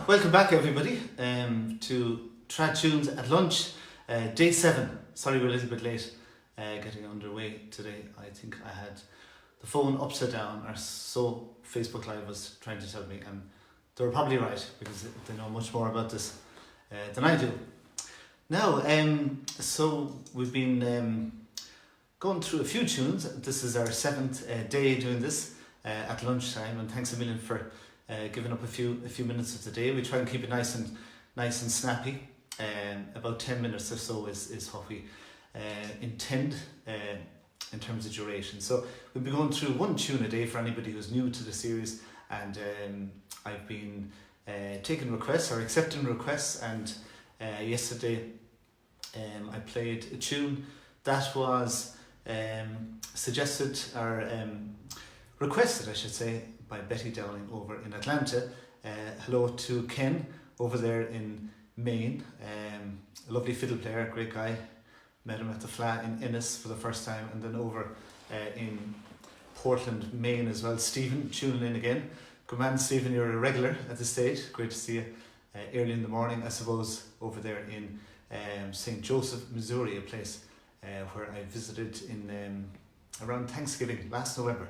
Welcome back everybody to Trad Tunes at Lunch, day 7. Sorry we're a little bit late getting underway today. I think I had the phone upside down, or so Facebook Live was trying to tell me, and they were probably right because they know much more about this than I do. Now, so we've been going through a few tunes. This is our 7th day doing this at lunchtime, and thanks a million for giving up a few minutes of the day. We try and keep it nice and snappy. About 10 minutes or so is what we intend in terms of duration. So we'll be going through one tune a day for anybody who's new to the series, and I've been taking requests or accepting requests, and yesterday I played a tune that was suggested or requested, I should say, by Betty Dowling over in Atlanta. Hello to Ken over there in Maine. A lovely fiddle player, great guy. Met him at the Flat in Ennis for the first time, and then over in Portland, Maine as well. Stephen tuning in again. Good man, Stephen, you're a regular at this stage. Great to see you early in the morning, I suppose, over there in St. Joseph, Missouri, a place where I visited in around Thanksgiving last November.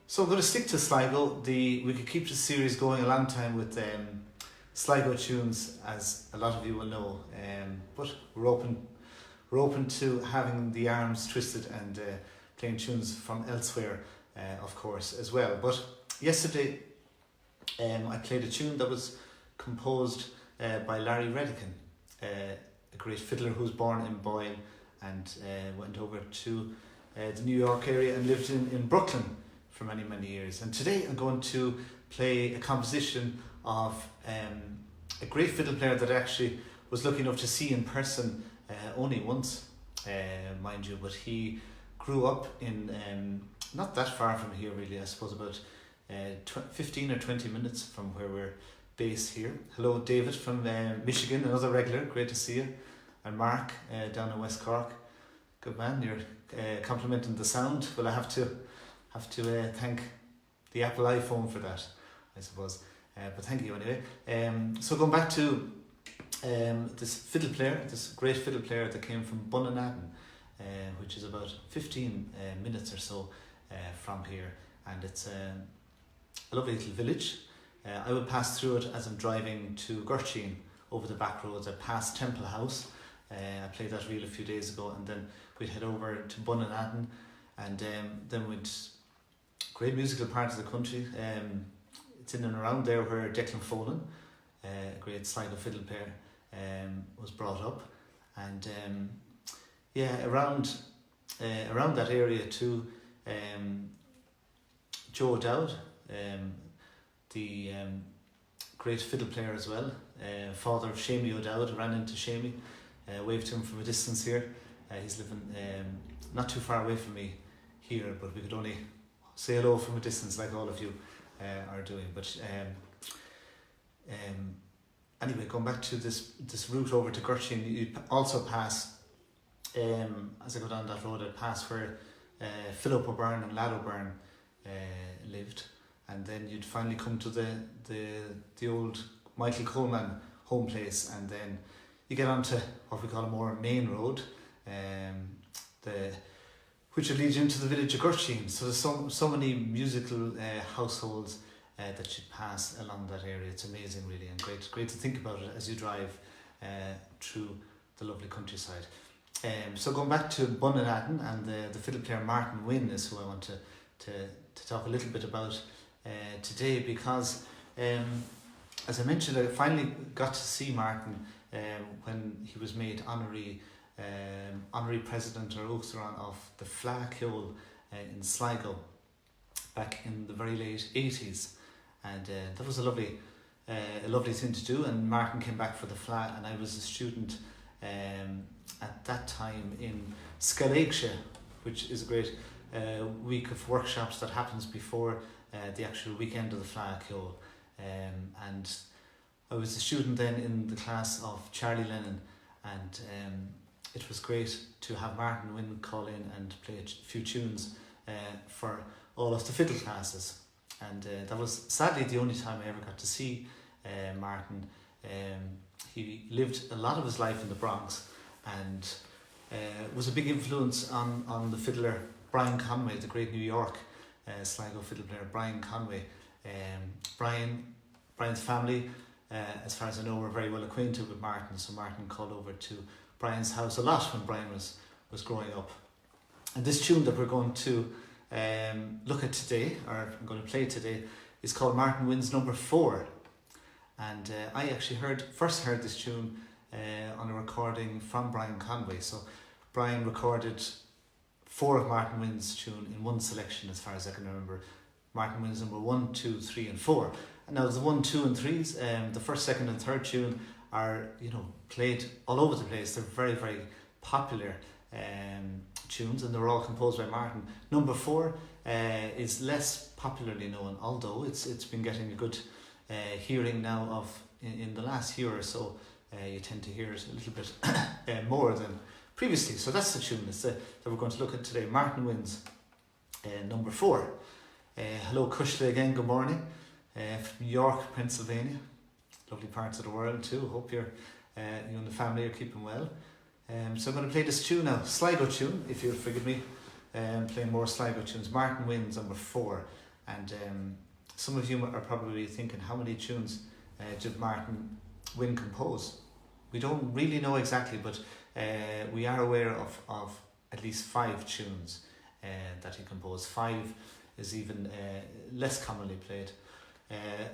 So I'm going to stick to Sligo. We could keep the series going a long time with Sligo tunes, as a lot of you will know, but we're open to having the arms twisted and playing tunes from elsewhere, of course, as well. But yesterday I played a tune that was composed by Larry Redican, a great fiddler who was born in Boyle and went over to the New York area and lived in Brooklyn for many years. And today I'm going to play a composition of a great fiddle player that I actually was lucky enough to see in person only once, mind you, but he grew up in not that far from here really, I suppose about 15 or 20 minutes from where we're based here. Hello David from Michigan, another regular, great to see you. And Mark down in West Cork. Good man, you're complimenting the sound. Well, I have to thank the Apple iPhone for that, I suppose. But thank you anyway. So going back to this fiddle player, this great fiddle player that came from Bunnanan, which is about 15 minutes or so from here, and it's a lovely little village. I would pass through it as I'm driving to Gurchin over the back roads. I passed Temple House. I played that reel a few days ago, and then we'd head over to Bunnanan, and then we'd great musical part of the country. It's in and around there where Declan Folan, a great Sligo fiddle player, was brought up, and around that area too. Joe O'Dowd, the great fiddle player as well, father of Shamey O'Dowd. I ran into Shamey, waved to him from a distance here. He's living not too far away from me here, but we could only say hello from a distance like all of you are doing. But anyway, going back to this route over to Gurchin, you also pass, as I go down that road, I pass where Philip O'Byrne and Lad O'Byrne lived, and then you'd finally come to the old Michael Coleman home place, and then you get onto what we call a more main road, which will lead you into the village of Gurchin. So there's so many musical households that you pass along that area. It's amazing really, and great to think about it as you drive through the lovely countryside. So going back to Bunnanan, and the fiddle player Martin Wynne is who I want to talk a little bit about today, because as I mentioned, I finally got to see Martin when he was made honorary president or Uachtaráin of the Fleadh Cheoil in Sligo back in the very late 80s, and that was a lovely thing to do. And Martin came back for the Fleadh, and I was a student at that time in Scaléigse, which is a great week of workshops that happens before the actual weekend of the Fleadh Cheoil, and I was a student then in the class of Charlie Lennon, and it was great to have Martin Wynne call in and play a few tunes for all of the fiddle classes. And that was sadly the only time I ever got to see Martin. He lived a lot of his life in the Bronx, and was a big influence on the fiddler Brian Conway, the great New York Sligo fiddle player Brian Conway. Brian's family, as far as I know, were very well acquainted with Martin, so Martin called over to Brian's house a lot when Brian was growing up. And this tune that we're going to look at today, or I'm going to play today, is called Martin Wynne's Number 4. And I actually first heard this tune on a recording from Brian Conway. So Brian recorded 4 of Martin Wynne's tune in one selection, as far as I can remember. Martin Wynne's number 1, 2, 3 and 4. And now the 1, 2 and 3s, the first, second and third tune are, played all over the place. They're very, very popular tunes, and they're all composed by Martin. Number 4 is less popularly known, although it's been getting a good hearing now in the last year or so. You tend to hear it a little bit more than previously. So that's the tune that we're going to look at today, Martin Wynne's Number 4. Hello Cushla again, good morning, from York, Pennsylvania, lovely parts of the world too. Hope you and the family are keeping well. So I'm going to play this tune now, Sligo tune, if you'll forgive me, playing more Sligo tunes. Martin Wynne's Number 4, and some of you are probably thinking, how many tunes did Martin Wynne compose? We don't really know exactly, but we are aware of at least 5 tunes that he composed. 5 is even less commonly played.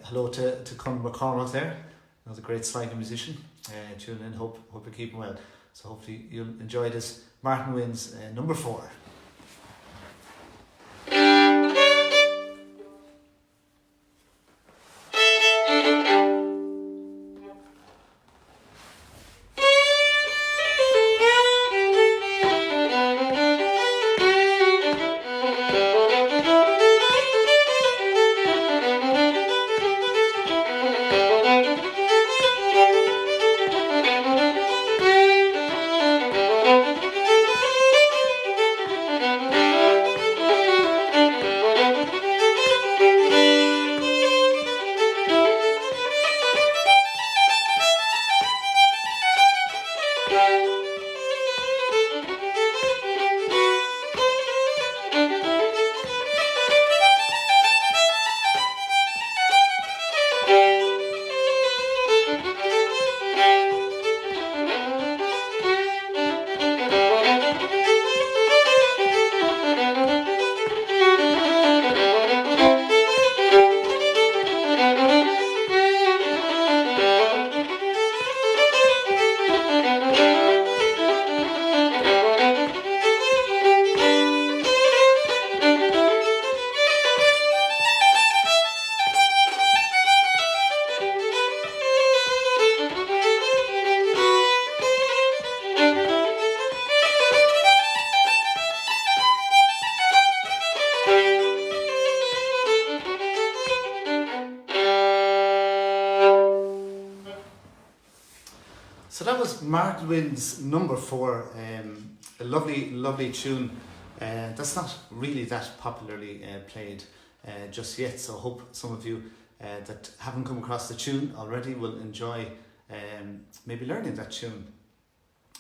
Hello to Conor McCormack there, another great Sligo musician. Tune in, hope you're keeping well. So hopefully you'll enjoy this Martin Wynne's Number 4. So that was Martin Wynne's Number 4, a lovely tune. That's not really that popularly played just yet, so I hope some of you that haven't come across the tune already will enjoy maybe learning that tune.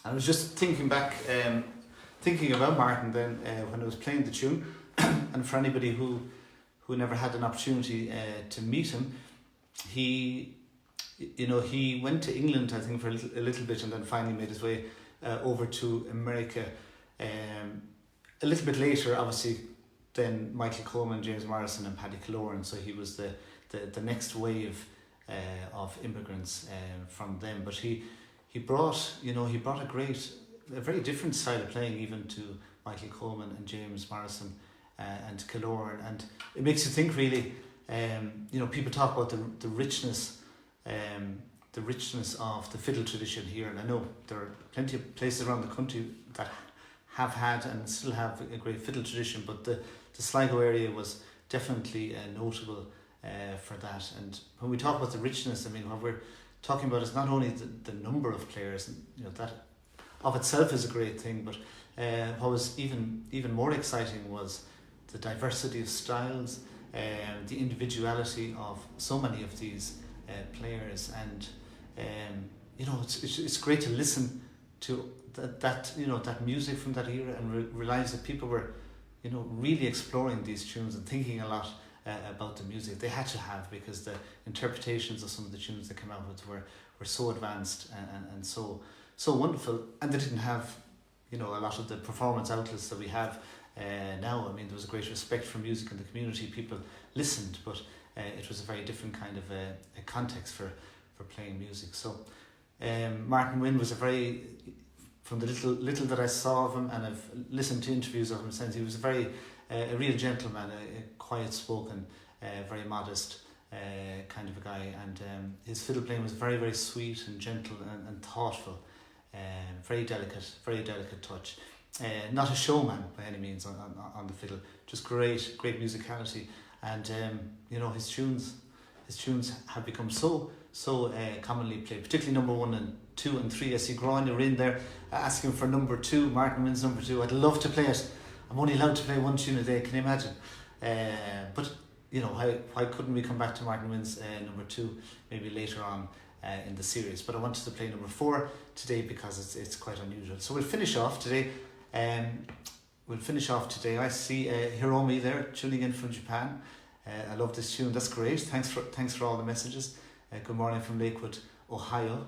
I was just thinking about Martin then when I was playing the tune, and for anybody who never had an opportunity to meet him, he went to England, I think, for a little bit, and then finally made his way over to America. A little bit later, obviously, than Michael Coleman, James Morrison and Paddy Killorn, so he was the next wave of immigrants from them. But he brought a very different style of playing even to Michael Coleman and James Morrison and Killorn, and it makes you think really. People talk about the richness of the fiddle tradition here, and I know there are plenty of places around the country that have had and still have a great fiddle tradition, but the Sligo area was definitely notable for that. And when we talk about the richness, I mean, what we're talking about is not only the number of players, and that of itself is a great thing, but what was even more exciting was the diversity of styles, the individuality of so many of these players, and it's great to listen to that that music from that era and realize that people were really exploring these tunes and thinking a lot about the music they had to have, because the interpretations of some of the tunes they came out with were so advanced and so wonderful, and they didn't have a lot of the performance outlets that we have now. I mean, there was a great respect for music in the community. People listened, but it was a very different kind of a context for playing music. So Martin Wynne was from the little that I saw of him, and I've listened to interviews of him since, he was a real gentleman, a quiet spoken, very modest kind of a guy, and his fiddle playing was very, very sweet and gentle and thoughtful, very delicate touch. Not a showman by any means on the fiddle, just great musicality, and his tunes have become so commonly played, particularly number 1 and 2 and 3. I see Groin are in there asking for number 2, Martin Wynne's number 2. I'd love to play it. I'm only allowed to play one tune a day, can you imagine? But why couldn't we come back to Martin Wynne's number 2 maybe later on in the series? But I wanted to play number 4 today because it's quite unusual. So we'll finish off today. I see Hiromi there tuning in from Japan. I love this tune. That's great. Thanks for all the messages. Good morning from Lakewood, Ohio.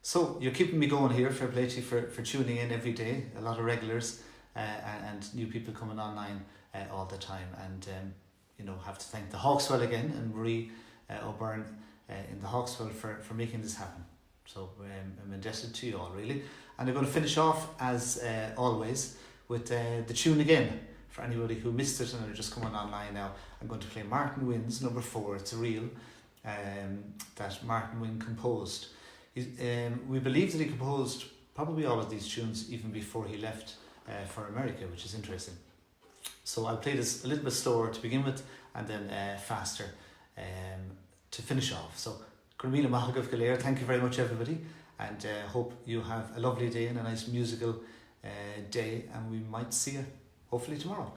So you're keeping me going here. Fair play to you for tuning in every day. A lot of regulars and new people coming online all the time. And have to thank the Hawkswell again and Marie O'Byrne in the Hawkswell for making this happen. So I'm indebted to you all, really. And I'm going to finish off as always with the tune again. For anybody who missed it and are just coming online now, I'm going to play Martin Wynne's number 4. It's a reel that Martin Wynne composed. We believe that he composed probably all of these tunes even before he left for America, which is interesting. So I'll play this a little bit slower to begin with, and then faster to finish off. So, Gurmila Mahagav Galer, thank you very much, everybody, and hope you have a lovely day and a nice musical day, and we might see you hopefully tomorrow.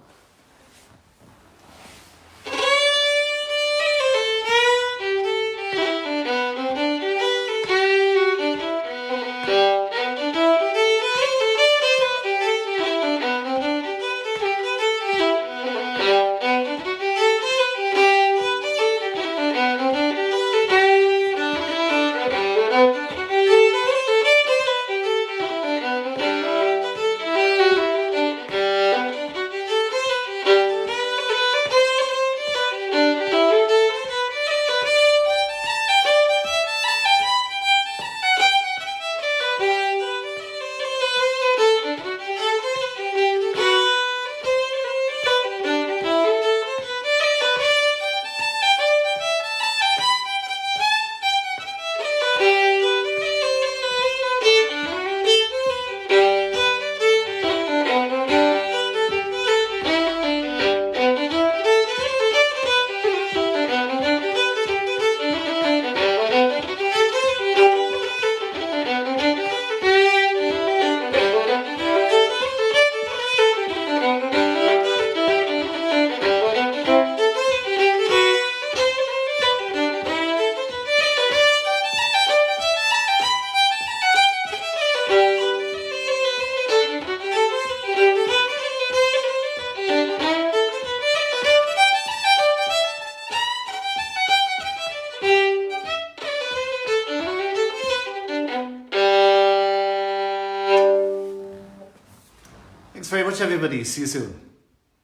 Thanks very much, everybody. See you soon.